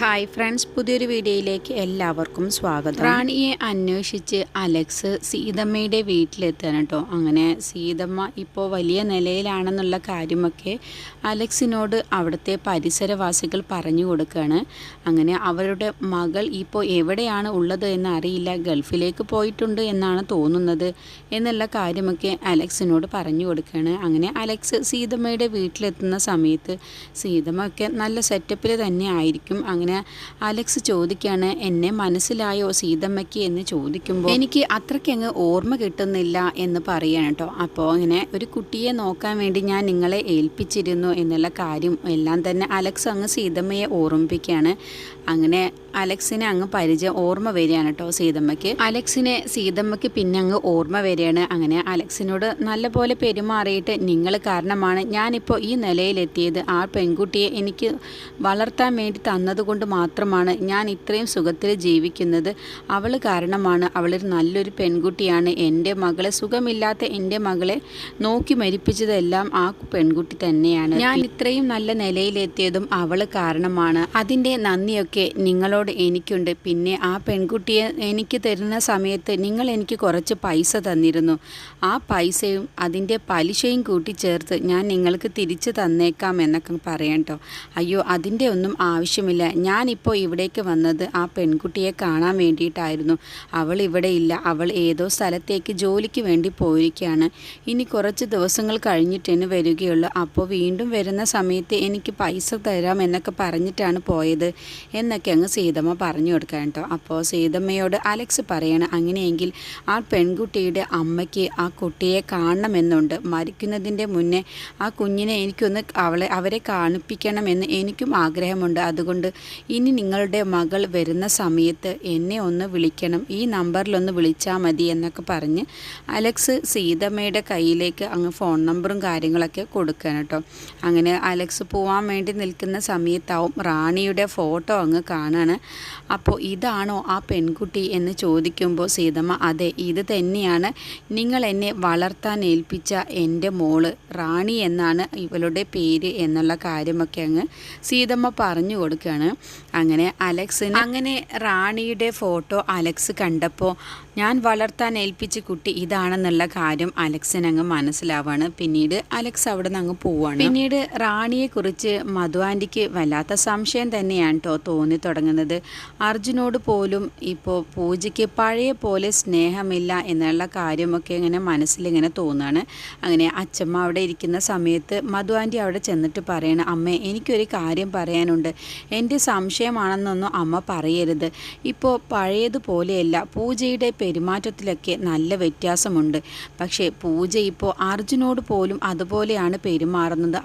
Hi friends, പുതിയൊരു വീഡിയോയിലേക്ക് എല്ലാവർക്കും സ്വാഗതം. റാണിയെ അന്വേഷിച്ച് അലക്സ് സീതമ്മയുടെ വീട്ടിലെത്താണ് കേട്ടോ. അങ്ങനെ സീതമ്മ ഇപ്പോൾ വലിയ നിലയിലാണെന്നുള്ള കാര്യമൊക്കെ അലക്സിനോട് അവിടുത്തെ പരിസരവാസികൾ പറഞ്ഞു കൊടുക്കുകയാണ്. അങ്ങനെ അവരുടെ മകൾ ഇപ്പോൾ എവിടെയാണ് ഉള്ളത് എന്നറിയില്ല, ഗൾഫിലേക്ക് പോയിട്ടുണ്ട് എന്നാണ് തോന്നുന്നത് എന്നുള്ള കാര്യമൊക്കെ അലക്സിനോട് പറഞ്ഞു കൊടുക്കുകയാണ്. അങ്ങനെ അലക്സ് സീതമ്മയുടെ വീട്ടിലെത്തുന്ന സമയത്ത് സീതമ്മ ഒക്കെ നല്ല സെറ്റപ്പിൽ തന്നെ ആയിരിക്കും. അങ്ങനെ അലക്സ് ചോദിക്കുകയാണ്, എന്നെ മനസ്സിലായോ സീതമ്മയ്ക്ക് എന്ന് ചോദിക്കുമ്പോൾ എനിക്ക് അത്രയ്ക്കങ്ങ് ഓർമ്മ കിട്ടുന്നില്ല എന്ന് പറയാണ് കേട്ടോ. അപ്പോൾ അങ്ങനെ ഒരു കുട്ടിയെ നോക്കാൻ വേണ്ടി ഞാൻ നിങ്ങളെ ഏൽപ്പിച്ചിരുന്നു എന്നുള്ള കാര്യം എല്ലാം തന്നെ അലക്സ് അങ്ങ് സീതമ്മയെ ഓർമ്മിപ്പിക്കുകയാണ്. അങ്ങനെ അലക്സിനെ അങ്ങ് ഓർമ്മ വരികയാണ് കേട്ടോ സീതമ്മയ്ക്ക്. അലക്സിനെ സീതമ്മയ്ക്ക് പിന്നെ അങ്ങ് ഓർമ്മ വരികയാണ്. അങ്ങനെ അലക്സിനോട് നല്ലപോലെ പെരുമാറിയിട്ട് നിങ്ങൾ കാരണമാണ് ഞാനിപ്പോൾ ഈ നിലയിലെത്തിയത്. ആ പെൺകുട്ടിയെ എനിക്ക് വളർത്താൻ വേണ്ടി തന്നതുകൊണ്ട് മാത്രമാണ് ഞാൻ ഇത്രയും സുഖത്തിൽ ജീവിക്കുന്നത്. അവൾ കാരണമാണ്. അവളൊരു നല്ലൊരു പെൺകുട്ടിയാണ്. എൻ്റെ മകളെ, സുഖമില്ലാത്ത എൻ്റെ മകളെ നോക്കി മരിപ്പിച്ചതെല്ലാം ആ പെൺകുട്ടി തന്നെയാണ്. ഞാൻ ഇത്രയും നല്ല നിലയിലെത്തിയതും അവൾ കാരണമാണ്. അതിൻ്റെ നന്ദിയൊക്കെ നിങ്ങളോട് എനിക്കുണ്ട്. പിന്നെ ആ പെൺകുട്ടിയെ എനിക്ക് തരുന്ന സമയത്ത് നിങ്ങൾ എനിക്ക് കുറച്ച് പൈസ തന്നിരുന്നു. ആ പൈസയും അതിൻ്റെ പലിശയും കൂട്ടിച്ചേർത്ത് ഞാൻ നിങ്ങൾക്ക് തിരിച്ചു തന്നേക്കാം എന്നൊക്കെ പറയാം കേട്ടോ. അയ്യോ, അതിൻ്റെ ഒന്നും ആവശ്യമില്ല. ഞാനിപ്പോൾ ഇവിടേക്ക് വന്നത് ആ പെൺകുട്ടിയെ കാണാൻ വേണ്ടിയിട്ടായിരുന്നു. അവൾ ഇവിടെ ഇല്ല. അവൾ ഏതോ സ്ഥലത്തേക്ക് ജോലിക്ക് വേണ്ടി പോയിരിക്കുകയാണ്. ഇനി കുറച്ച് ദിവസങ്ങൾ കഴിഞ്ഞിട്ടേ വരികയുള്ളൂ. അപ്പോൾ വീണ്ടും വരുന്ന സമയത്ത് എനിക്ക് പൈസ തരാം എന്നൊക്കെ പറഞ്ഞിട്ടാണ് പോയത് എന്നൊക്കെ അങ്ങ് സീതമ്മ പറഞ്ഞു കൊടുക്കാൻ കേട്ടോ. അപ്പോൾ സീതമ്മയോട് അലക്സ് പറയണം, അങ്ങനെയെങ്കിൽ ആ പെൺകുട്ടിയുടെ അമ്മയ്ക്ക് ആ കുട്ടിയെ കാണണമെന്നുണ്ട്. മരിക്കുന്നതിൻ്റെ മുന്നേ ആ കുഞ്ഞിനെ എനിക്കൊന്ന് അവരെ കാണിപ്പിക്കണമെന്ന് എനിക്കും ആഗ്രഹമുണ്ട്. അതുകൊണ്ട് ഇനി നിങ്ങളുടെ മകൾ വരുന്ന സമയത്ത് എന്നെ ഒന്ന് വിളിക്കണം, ഈ നമ്പറിലൊന്ന് വിളിച്ചാൽ മതി എന്നൊക്കെ പറഞ്ഞ് അലക്സ് സീതമ്മയുടെ കയ്യിലേക്ക് അങ്ങ് ഫോൺ നമ്പറും കാര്യങ്ങളൊക്കെ കൊടുക്കണം കേട്ടോ. അങ്ങനെ അലക്സ് പോവാൻ വേണ്ടി നിൽക്കുന്ന സമയത്താവും റാണിയുടെ ഫോട്ടോ അങ്ങ് കാണാണ്. അപ്പോൾ ഇതാണോ ആ പെൺകുട്ടി എന്ന് ചോദിക്കുമ്പോൾ സീതമ്മ, അതെ, ഇത് തന്നെയാണ് നിങ്ങൾ എന്നെ വളർത്താൻ ഏൽപ്പിച്ച എൻ്റെ മോള് റാണി എന്നാണ് ഇവളുടെ പേര് എന്നുള്ള കാര്യമൊക്കെ അങ്ങ് സീതമ്മ പറഞ്ഞു കൊടുക്കുകയാണ്. അങ്ങനെ റാണിയുടെ ഫോട്ടോ അലക്സ് കണ്ടപ്പോൾ ഞാൻ വളർത്താൻ ഏൽപ്പിച്ച കുട്ടി ഇതാണെന്നുള്ള കാര്യം അലക്സിന് അങ്ങ് മനസ്സിലാവാണ്. പിന്നീട് അലക്സ് അവിടെ നിന്ന് അങ്ങ് പോവാണ്. പിന്നീട് റാണിയെക്കുറിച്ച് മധു ആൻറ്റിക്ക് വല്ലാത്ത സംശയം തന്നെയാണ് കേട്ടോ തോന്നി തുടങ്ങുന്നത്. അർജുനോട് പോലും ഇപ്പോൾ പൂജയ്ക്ക് പഴയ പോലെ സ്നേഹമില്ല എന്നുള്ള കാര്യമൊക്കെ ഇങ്ങനെ മനസ്സിലിങ്ങനെ തോന്നുകയാണ്. അങ്ങനെ അച്ഛമ്മ അവിടെ ഇരിക്കുന്ന സമയത്ത് മധു ആൻറ്റി അവിടെ ചെന്നിട്ട് പറയണം, അമ്മേ, എനിക്കൊരു കാര്യം പറയാനുണ്ട്. എൻ്റെ സംശയമാണെന്നൊന്നും അമ്മ പറയരുത്. ഇപ്പോൾ പഴയതുപോലെയല്ല, പൂജയുടെ പെരുമാറ്റത്തിലൊക്കെ നല്ല വ്യത്യാസമുണ്ട്. പക്ഷേ പൂജ ഇപ്പോൾ അർജുനോട് പോലും അതുപോലെയാണ് പെരുമാറുന്നത്.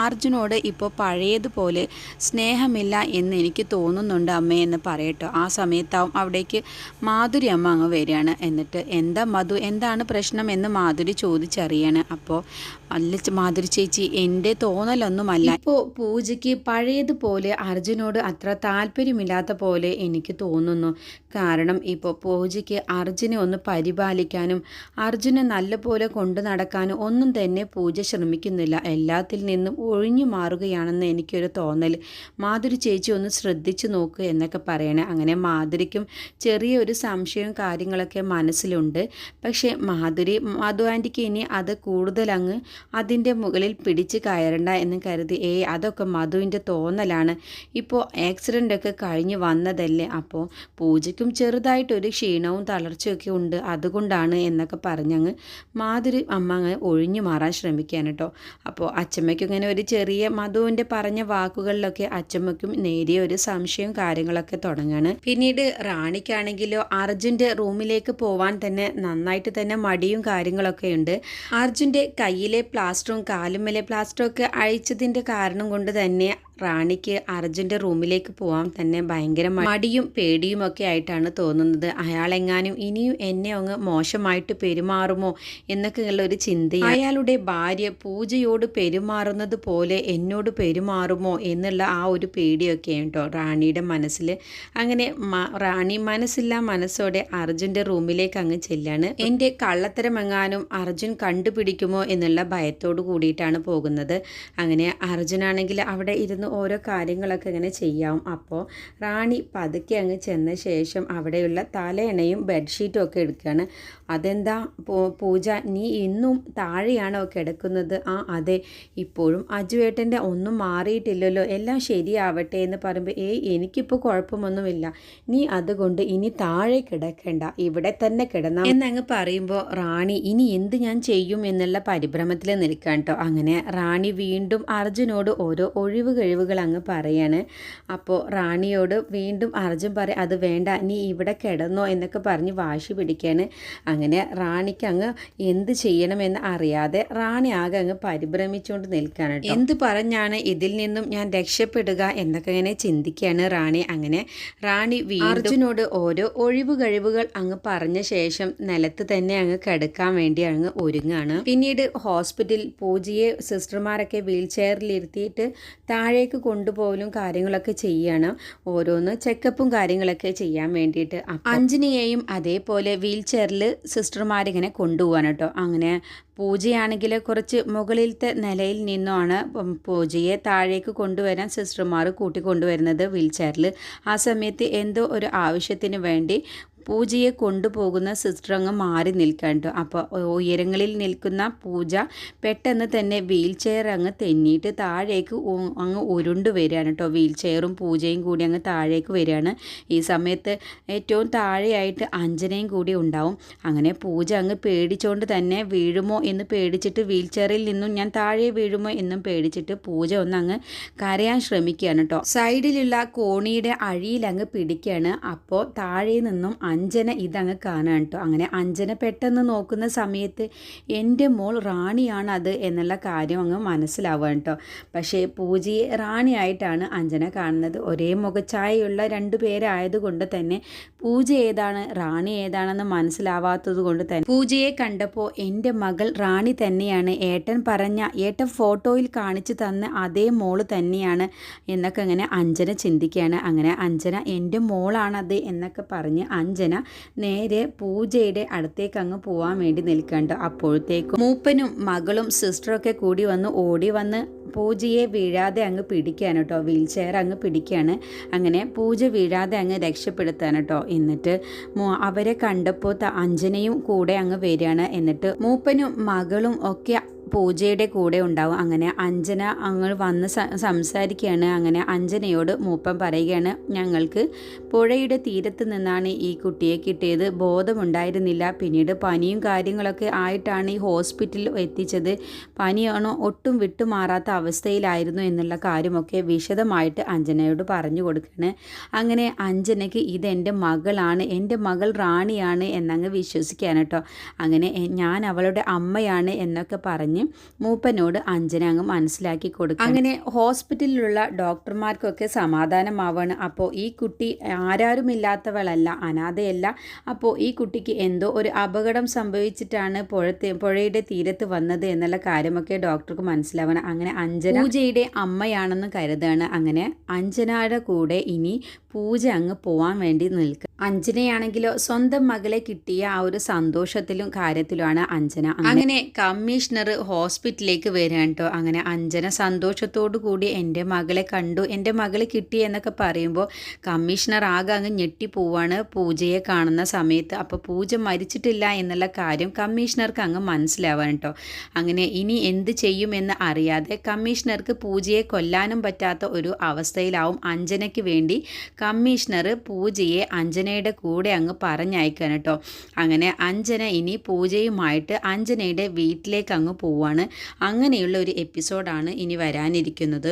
അർജുനോട് ഇപ്പോൾ പഴയതുപോലെ സ്നേഹമില്ല എന്ന് എനിക്ക് തോന്നുന്നുണ്ട് അമ്മേ എന്ന് പറയട്ടോ. ആ സമയത്താവും അവിടേക്ക് മാധുരി അമ്മ അങ്ങ് വരികയാണ്. എന്നിട്ട് എന്താ മധു, എന്താണ് പ്രശ്നം എന്ന് മാധുരി ചോദിച്ചറിയാണ്. അപ്പോൾ അല്ല മാധുരി ചേച്ചി, എൻ്റെ തോന്നലൊന്നുമല്ല, ഇപ്പോൾ പൂജയ്ക്ക് പഴയതുപോലെ അർജുനോട് അത്ര താല്പര്യമില്ലാത്ത പോലെ എനിക്ക് തോന്നുന്നു. കാരണം ഇപ്പോൾ പൂജയ്ക്ക് അർജുനെ ഒന്ന് പരിപാലിക്കാനും അർജുനെ നല്ലപോലെ കൊണ്ടു നടക്കാനും ഒന്നും തന്നെ പൂജ ശ്രമിക്കുന്നില്ല. എല്ലാത്തിൽ നിന്നും ഒഴിഞ്ഞു മാറുകയാണെന്ന് എനിക്കൊരു തോന്നൽ. മാധുരി ചേച്ചി ഒന്ന് ശ്രദ്ധിച്ചു നോക്ക് എന്നൊക്കെ പറയണേ. അങ്ങനെ മാധുരിക്കും ചെറിയൊരു സംശയവും കാര്യങ്ങളൊക്കെ മനസ്സിലുണ്ട്. പക്ഷേ മധു ആൻറ്റിക്ക് ഇനി അത് കൂടുതലങ്ങ് അതിൻ്റെ മുകളിൽ പിടിച്ച് കയറണ്ട എന്ന് കരുതി, അതൊക്കെ മധുവിൻ്റെ തോന്നലാണ്, ഇപ്പോൾ ആക്സിഡൻ്റൊക്കെ കഴിഞ്ഞ് വന്നതല്ലേ, അപ്പോൾ പൂജയ്ക്കും ചെറുതായിട്ടൊരു ക്ഷീണവും തളർച്ചയൊക്കെ ഉണ്ട്, അതുകൊണ്ടാണ് എന്നൊക്കെ പറഞ്ഞങ്ങ് മാധുരി അമ്മ അങ്ങ് ഒഴിഞ്ഞു മാറാൻ ശ്രമിക്കാൻ കേട്ടോ. അപ്പോൾ അച്ചമ്മയ്ക്കും ഇങ്ങനെ ഒരു ചെറിയ മധുവിൻ്റെ പറഞ്ഞ വാക്കുകളിലൊക്കെ അച്ചമ്മയ്ക്കും നേരിയ ഒരു സംശയവും കാര്യങ്ങളൊക്കെ തുടങ്ങുകയാണ്. പിന്നീട് റാണിക്കാണെങ്കിലോ അർജുൻ്റെ റൂമിലേക്ക് പോവാൻ തന്നെ നന്നായിട്ട് തന്നെ മടിയും കാര്യങ്ങളൊക്കെ ഉണ്ട്. അർജുൻ്റെ കയ്യിലെ പ്ലാസ്റ്ററും കാലുമ്മലെ പ്ലാസ്റ്ററും ഒക്കെ അഴിച്ചതിൻ്റെ കാരണം കൊണ്ട് തന്നെ റാണിക്ക് അർജുൻ്റെ റൂമിലേക്ക് പോകാൻ തന്നെ ഭയങ്കര മടിയും പേടിയും ഒക്കെ ആയിട്ടാണ് തോന്നുന്നത്. അയാളെങ്ങാനും ഇനിയും എന്നെ അങ്ങ് മോശമായിട്ട് പെരുമാറുമോ എന്നൊക്കെയുള്ള ഒരു ചിന്ത, അയാളുടെ ഭാര്യ പൂജയോട് പെരുമാറുന്നത് പോലെ എന്നോട് പെരുമാറുമോ എന്നുള്ള ആ ഒരു പേടിയൊക്കെ കേട്ടോ റാണിയുടെ മനസ്സിൽ. അങ്ങനെ റാണി മനസ്സോടെ അർജുൻ്റെ റൂമിലേക്ക് അങ്ങ് ചെല്ലാണ്. എൻ്റെ കള്ളത്തരമെങ്ങാനും അർജുൻ കണ്ടുപിടിക്കുമോ എന്നുള്ള ഭയത്തോട് കൂടിയിട്ടാണ് പോകുന്നത്. അങ്ങനെ അർജുനാണെങ്കിൽ അവിടെ ഇരുന്ന് ഓരോ കാര്യങ്ങളൊക്കെ ഇങ്ങനെ ചെയ്യാം. അപ്പോൾ റാണി പതുക്കെ അങ്ങ് ചെന്ന ശേഷം അവിടെയുള്ള തലയണയും ബെഡ്ഷീറ്റും ഒക്കെ എടുക്കുകയാണ്. അതെന്താ പൂജ, നീ ഇന്നും താഴെയാണോ കിടക്കുന്നത്? ആ അതെ, ഇപ്പോഴും അജുവേട്ടൻ്റെ ഒന്നും മാറിയിട്ടില്ലല്ലോ, എല്ലാം ശരിയാവട്ടെ എന്ന് പറയുമ്പോൾ എനിക്കിപ്പോൾ കുഴപ്പമൊന്നുമില്ല, നീ അതുകൊണ്ട് ഇനി താഴെ കിടക്കണ്ട, ഇവിടെ തന്നെ കിടന്ന എന്നങ്ങ് പറയുമ്പോൾ റാണി ഇനി എന്ത് ഞാൻ ചെയ്യും എന്നുള്ള പരിഭ്രമത്തിൽ നിൽക്കാൻ കേട്ടോ. അങ്ങനെ റാണി വീണ്ടും അർജുനോട് ഓരോ ഒഴിവ് കഴിവുകൾ അങ്ങ് പറയാണ്. അപ്പോൾ റാണിയോട് വീണ്ടും അർജുൻ പറയും അത് വേണ്ട, നീ ഇവിടെ കിടന്നോ എന്നൊക്കെ പറഞ്ഞ് വാശി പിടിക്കുകയാണ്. അങ്ങനെ റാണിക്ക് അങ്ങ് എന്ത് ചെയ്യണമെന്ന് അറിയാതെ റാണി ആകെ അങ്ങ് പരിഭ്രമിച്ചുകൊണ്ട് നിൽക്കുകയാണ്. എന്ത് പറഞ്ഞാണ് ഇതിൽ നിന്നും ഞാൻ രക്ഷപ്പെടുക എന്നൊക്കെ ഇങ്ങനെ ചിന്തിക്കുകയാണ് റാണി. അങ്ങനെ റാണി അർജുനോട് ഓരോ ഒഴിവ് കഴിവുകൾ അങ്ങ് പറഞ്ഞ ശേഷം നിലത്ത് തന്നെ അങ്ങ് കിടക്കാൻ വേണ്ടി അങ്ങ് ഒരുങ്ങാണ്. പിന്നീട് ഹോസ്പിറ്റലിൽ പൂജയെ സിസ്റ്റർമാരൊക്കെ വീൽ ചെയറിലിരുത്തിയിട്ട് താഴേക്ക് കൊണ്ടുപോകലും കാര്യങ്ങളൊക്കെ ചെയ്യണം. ഓരോന്ന് ചെക്കപ്പും കാര്യങ്ങളൊക്കെ ചെയ്യാൻ വേണ്ടിയിട്ട് അഞ്ജനയെയും അതേപോലെ വീൽ ചെയറിൽ സിസ്റ്റർമാരിങ്ങനെ കൊണ്ടുപോകാൻ കേട്ടോ. അങ്ങനെ പൂജയാണെങ്കിൽ കുറച്ച് മുകളിലത്തെ നിലയിൽ നിന്നാണ് പൂജയെ താഴേക്ക് കൊണ്ടുവരാൻ സിസ്റ്റർമാർ കൂട്ടിക്കൊണ്ടുവരുന്നത് വീൽ ചെയറിൽ. ആ സമയത്ത് എന്തോ ഒരു ആവശ്യത്തിന് വേണ്ടി പൂജയെ കൊണ്ടുപോകുന്ന സിസ്റ്റർ അങ്ങ് മാറി നിൽക്കാൻ കേട്ടോ. അപ്പോൾ ഉയരങ്ങളിൽ നിൽക്കുന്ന പൂജ പെട്ടെന്ന് തന്നെ വീൽ ചെയർ അങ്ങ് തെന്നിയിട്ട് താഴേക്ക് അങ്ങ് ഉരുണ്ട് വരികയാണ് കേട്ടോ. വീൽ ചെയറും പൂജയും കൂടി അങ്ങ് താഴേക്ക് വരികയാണ്. ഈ സമയത്ത് ഏറ്റവും താഴെയായിട്ട് അഞ്ജനയും കൂടി ഉണ്ടാവും. അങ്ങനെ പൂജ അങ്ങ് പേടിച്ചുകൊണ്ട് തന്നെ വീഴുമോ എന്ന് പേടിച്ചിട്ട് വീൽ ചെയറിൽ നിന്നും ഞാൻ താഴെ വീഴുമോ എന്നും പേടിച്ചിട്ട് പൂജ ഒന്നങ്ങ് കരയാൻ ശ്രമിക്കുകയാണ് കേട്ടോ. സൈഡിലുള്ള കോണിയുടെ അഴിയിൽ അങ്ങ് പിടിക്കുകയാണ്. അപ്പോൾ താഴെ നിന്നും അഞ്ജന ഇതങ്ങ് കാണാൻ കേട്ടോ. അങ്ങനെ അഞ്ജന പെട്ടെന്ന് നോക്കുന്ന സമയത്ത് എൻ്റെ മോൾ റാണിയാണ് അത് എന്നുള്ള കാര്യം അങ്ങ് മനസ്സിലാവുക കേട്ടോ. പക്ഷേ പൂജയെ റാണിയായിട്ടാണ് അഞ്ജന കാണുന്നത്. ഒരേ മുഖഛായയുള്ള രണ്ടു പേരായതുകൊണ്ട് തന്നെ പൂജ ഏതാണ് റാണി ഏതാണെന്ന് മനസ്സിലാവാത്തത് കൊണ്ട് തന്നെ പൂജയെ കണ്ടപ്പോൾ എൻ്റെ മകൾ റാണി തന്നെയാണ്, ഏട്ടൻ ഫോട്ടോയിൽ കാണിച്ചു തന്ന അതേ മോള് തന്നെയാണ് എന്നൊക്കെ അങ്ങനെ അഞ്ജന ചിന്തിക്കുകയാണ്. അങ്ങനെ അഞ്ജന എൻ്റെ മോളാണത് എന്നൊക്കെ പറഞ്ഞ് അഞ്ജന നേരെ പൂജയുടെ അടുത്തേക്ക് അങ്ങ് പോവാൻ വേണ്ടി നിൽക്കണ്ട. അപ്പോഴത്തേക്കും മൂപ്പനും മകളും സിസ്റ്ററൊക്കെ കൂടി ഓടി വന്ന് പൂജയെ വീഴാതെ അങ്ങ് പിടിക്കുകയാണ് കേട്ടോ. വീൽ ചെയർ അങ്ങ് പിടിക്കുകയാണ്. അങ്ങനെ പൂജ വീഴാതെ അങ്ങ് രക്ഷപ്പെടുത്താൻ കേട്ടോ. എന്നിട്ട് അവരെ കണ്ടപ്പോൾ അഞ്ജനയും കൂടെ അങ്ങ് വരികയാണ്. എന്നിട്ട് മൂപ്പനും മകളും ഒക്കെ പൂജയുടെ കൂടെ ഉണ്ടാവും. അങ്ങനെ അഞ്ജന അങ്ങ് വന്ന് സംസാരിക്കുകയാണ്. അങ്ങനെ അഞ്ജനയോട് മൂപ്പൻ പറയുകയാണ്, ഞങ്ങൾക്ക് പുഴയുടെ തീരത്ത് നിന്നാണ് ഈ കുട്ടിയെ കിട്ടിയത്, ബോധമുണ്ടായിരുന്നില്ല, പിന്നീട് പനിയും കാര്യങ്ങളൊക്കെ ആയിട്ടാണ് ഈ ഹോസ്പിറ്റലിൽ എത്തിച്ചത്, പനിയാണോ ഒട്ടും വിട്ടുമാറാത്ത അവസ്ഥയിലായിരുന്നു എന്നുള്ള കാര്യമൊക്കെ വിശദമായിട്ട് അഞ്ജനയോട് പറഞ്ഞു കൊടുക്കുകയാണ്. അങ്ങനെ അഞ്ജനയ്ക്ക് ഇതെൻ്റെ മകളാണ്, എൻ്റെ മകൾ റാണിയാണ് എന്നങ്ങ് വിശ്വസിക്കാൻ കേട്ടോ. അങ്ങനെ ഞാൻ അവളുടെ അമ്മയാണ് എന്നൊക്കെ പറഞ്ഞ് മൂപ്പനോട് അഞ്ജന അങ്ങ് മനസ്സിലാക്കി കൊടുക്കും. അങ്ങനെ ഹോസ്പിറ്റലിലുള്ള ഡോക്ടർമാർക്കൊക്കെ സമാധാനമാവാണ്. അപ്പോൾ ഈ കുട്ടി ആരാരുമില്ലാത്തവളല്ല, അനാഥയല്ല. അപ്പോൾ ഈ കുട്ടിക്ക് എന്തോ ഒരു അപകടം സംഭവിച്ചിട്ടാണ് പുഴയുടെ തീരത്ത് വന്നത് എന്നുള്ള കാര്യമൊക്കെ ഡോക്ടർക്ക് മനസ്സിലാവണം. അങ്ങനെ അഞ്ജന പൂജയുടെ അമ്മയാണെന്ന് കരുതാണ്. അങ്ങനെ അഞ്ജനയുടെ കൂടെ ഇനി പൂജ അങ്ങ് പോവാൻ വേണ്ടി നിൽക്കുക. അഞ്ജനയാണെങ്കിലോ സ്വന്തം മകളെ കിട്ടിയ ആ ഒരു സന്തോഷത്തിലും കാര്യത്തിലുമാണ് അഞ്ജന. അങ്ങനെ കമ്മീഷണർ ഹോസ്പിറ്റലിലേക്ക് വരികയാണ് കേട്ടോ. അങ്ങനെ അഞ്ജന സന്തോഷത്തോടു കൂടി എൻ്റെ മകളെ കണ്ടു, എൻ്റെ മകളെ കിട്ടി എന്നൊക്കെ പറയുമ്പോൾ കമ്മീഷണർ ആകെ അങ്ങ് ഞെട്ടിപ്പോവാണ് പൂജയെ കാണുന്ന സമയത്ത്. അപ്പോൾ പൂജ മരിച്ചിട്ടില്ല എന്നുള്ള കാര്യം കമ്മീഷണർക്ക് അങ്ങ് മനസ്സിലാവാൻ കേട്ടോ. അങ്ങനെ ഇനി എന്ത് ചെയ്യുമെന്ന് അറിയാതെ കമ്മീഷണർക്ക് പൂജയെ കൊല്ലാനും പറ്റാത്ത ഒരു അവസ്ഥയിലാവും. അഞ്ജനയ്ക്ക് വേണ്ടി കമ്മീഷണർ പൂജയെ അഞ്ജനയുടെ കൂടെ അങ്ങ് പറഞ്ഞയക്കാൻ കേട്ടോ. അങ്ങനെ അഞ്ജന ഇനി പൂജയുമായിട്ട് അഞ്ജനയുടെ വീട്ടിലേക്ക് അങ്ങ് പോവാണ്. അങ്ങനെയുള്ള ഒരു എപ്പിസോഡാണ് ഇനി വരാനിരിക്കുന്നത്.